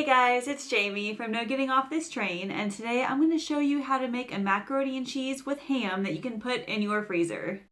Hey guys, it's Jamie from No Getting Off This Train, and today I'm going to show you how to make a macaroni and cheese with ham that you can put in your freezer.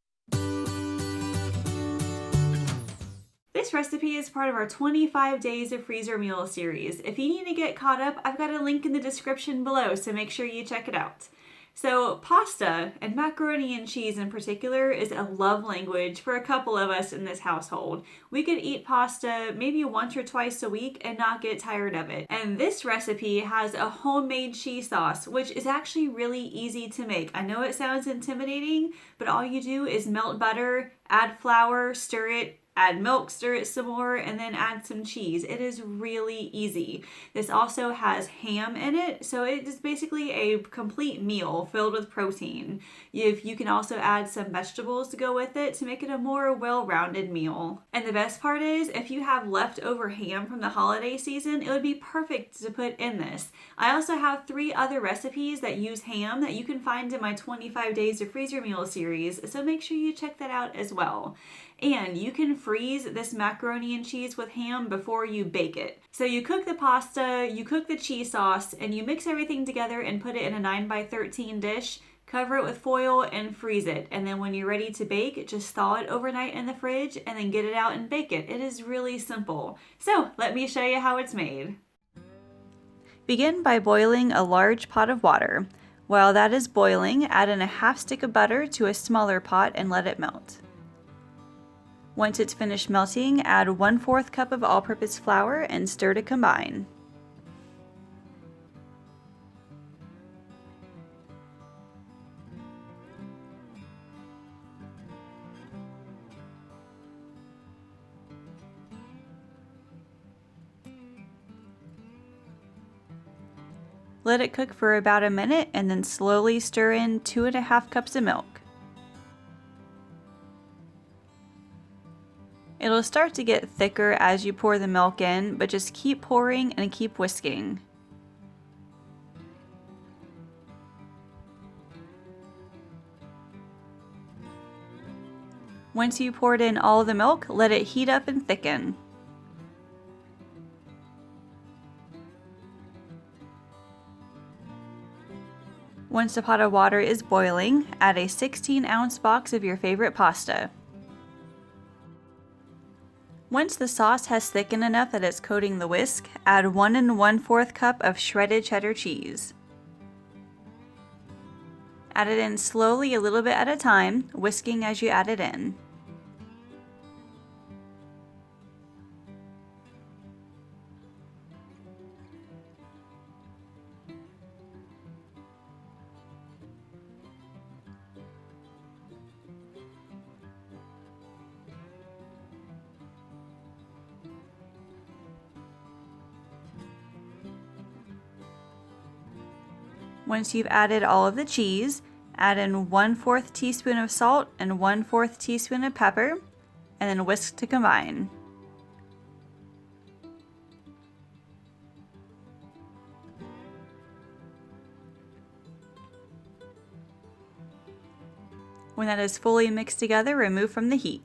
This recipe is part of our 25 Days of Freezer Meal series. If you need to get caught up, I've got a link in the description below, so make sure you check it out. So, pasta, and macaroni and cheese in particular, is a love language for a couple of us in this household. We could eat pasta maybe once or twice a week and not get tired of it. And this recipe has a homemade cheese sauce, which is actually really easy to make. I know it sounds intimidating, but all you do is melt butter, add flour, stir it, add milk, stir it some more, and then add some cheese. It is really easy. This also has ham in it, so it is basically a complete meal filled with protein. You can also add some vegetables to go with it to make it a more well-rounded meal. And the best part is, if you have leftover ham from the holiday season, it would be perfect to put in this. I also have 3 other recipes that use ham that you can find in my 25 Days of Freezer Meal series, so make sure you check that out as well. And you can freeze this macaroni and cheese with ham before you bake it. So you cook the pasta, you cook the cheese sauce, and you mix everything together and put it in a 9x13 dish, cover it with foil, and freeze it. And then when you're ready to bake, just thaw it overnight in the fridge and then get it out and bake it. It is really simple. So let me show you how it's made. Begin by boiling a large pot of water. While that is boiling, add in a half stick of butter to a smaller pot and let it melt. Once it's finished melting, add 1/4 cup of all-purpose flour and stir to combine. Let it cook for about a minute and then slowly stir in 2½ cups of milk. It'll start to get thicker as you pour the milk in, but just keep pouring and keep whisking. Once you poured in all the milk, let it heat up and thicken. Once the pot of water is boiling, add a 16-ounce box of your favorite pasta. Once the sauce has thickened enough that it's coating the whisk, add 1 1/4 cup of shredded cheddar cheese. Add it in slowly a little bit at a time, whisking as you add it in. Once you've added all of the cheese, add in 1/4 teaspoon of salt and 1/4 teaspoon of pepper, and then whisk to combine. When that is fully mixed together, remove from the heat.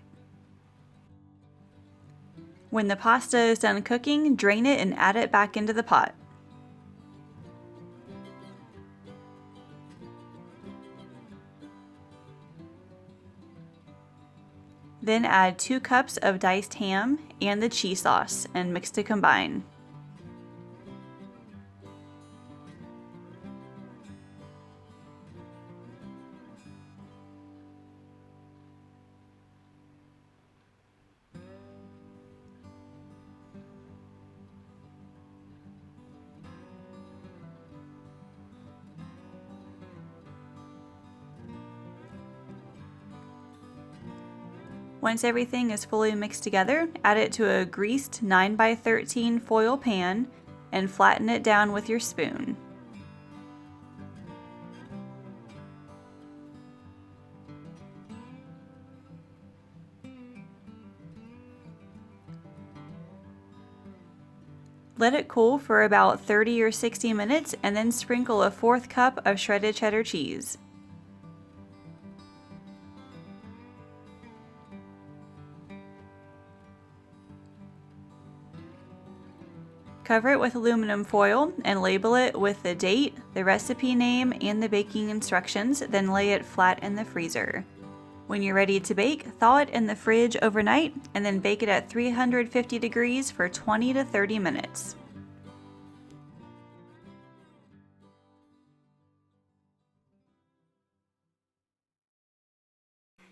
When the pasta is done cooking, drain it and add it back into the pot. Then add 2 cups of diced ham and the cheese sauce and mix to combine. Once everything is fully mixed together, add it to a greased 9x13 foil pan and flatten it down with your spoon. Let it cool for about 30 or 60 minutes and then sprinkle a 1/4 cup of shredded cheddar cheese. Cover it with aluminum foil and label it with the date, the recipe name, and the baking instructions, then lay it flat in the freezer. When you're ready to bake, thaw it in the fridge overnight and then bake it at 350 degrees for 20 to 30 minutes.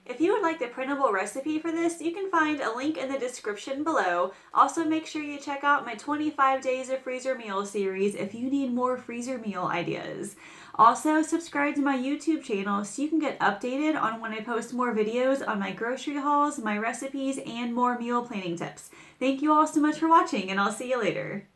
If you would like the printable recipe for this, you can find a link in the description below. Also, make sure you check out my 25 Days of Freezer Meal series if you need more freezer meal ideas. Also, subscribe to my YouTube channel so you can get updated on when I post more videos on my grocery hauls, my recipes, and more meal planning tips. Thank you all so much for watching, and I'll see you later.